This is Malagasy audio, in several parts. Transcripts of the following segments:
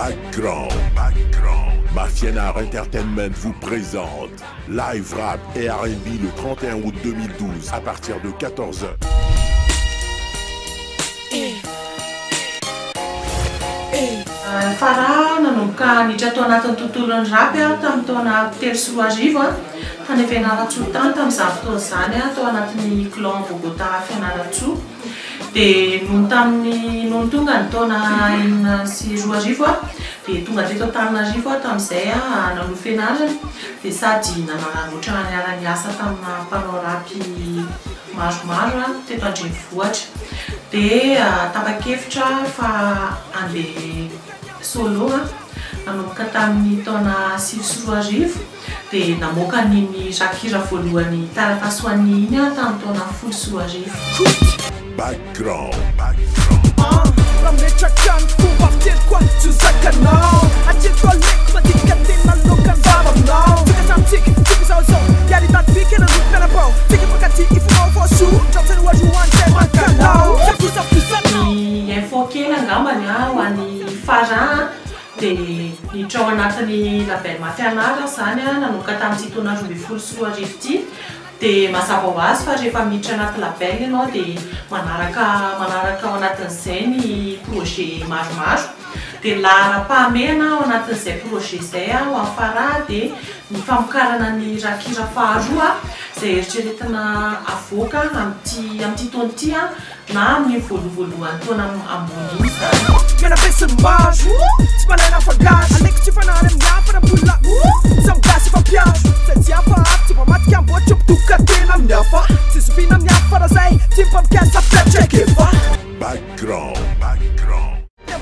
Background. Mafiana Entertainment vous présente Live Rap et R&B le 31 août 2012 à partir de 14h. Farah nanomboka niditra tao anatin'ny tontolon'ny rap tamin'ny taona 3 sy 4 arivo tany Fianaratsoa tany tamin'izany fotoana izany tao anatin'ny clan Bogota Fianaratsoa. Dia noho tonga ny taona 4 sy 4 arivo dia tonga teto Antananarivo tamin'izay nanohy fianarana dia sady nanamboatra niara-niasa tamina mpanao rapy maromaro teto Andrenivohitra. Dia tapa-kevitra fa andeha solo nanomboka tamin'ny taona 5 sy 4 arivo dia namoaka ny rakira voalohany taratasy ho an'ny iny tamin'ny taona 10 sy 4 arivo. Background. Rametrakan fomba fiteny koa tsozakanao atreto aleko madika tena lokan-bavanao fikatramitsika tsika zaozao iaritaty fikena ropianabao tsika makaty ifonao voaso tratsany oazoany zay mankanao ny info kely angambany ho an'ny Farah dia niditra ao anatin'ny label Mafianara zany nanomboka tamin'ity taona 12 sy 4 arivo ity. Dia mazava ho azy fa rehefa miditra anaty label ianao dia manaraka ao anatin'izay ny projet maromaro. Dia lahara-pahamehana ao anatin'izay projet izay ho an'ny Farah dia ny famokarana ny rakira faharoa izay eritreretina avoaka amin'ity taona ity na amin'ny voalohan'ny taona ambony. Menapesany maro tsy manana fangaro aleko tsy fanary amin'ny hafa na bola samgasy fampiaro satria hafa avy tsy mamatika amboatra mitoka tena amin'ny hafa tsy zoviana amin'ny hafa fara zay tsy mpampiasa fiatraiky efa. Background.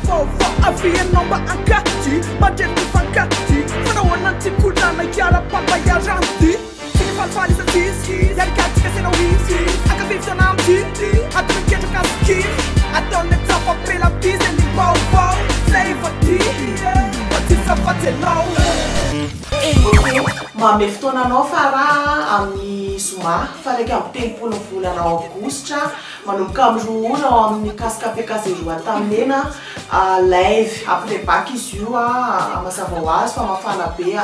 Vova avianao mba ankaty mandreny mifankaty fanahoana ny tsikolana iara-pampayaranty tsika falifaly izatsisy iarikatsika senao izy akavivitana amity atao miketraka azikivy ataon'ny tsafapelapizy ny vaovao zay vati vatsisavatsy anao. Mame fotoananao Farah amin'ny zoma fa raika amin'ny 30 volana aogositra manomboka amin'ny 2 ora ao amin'ny cascapekazeroa taminena live après bac izy io mazava ho azy fa mafana be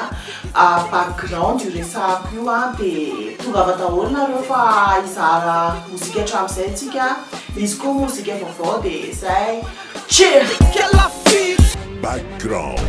background io resahako io dia tonga avy daholo nareo fa hizara mozika hatramin'izay tsika izy koa mozika vaovao dia zay cheer. Background.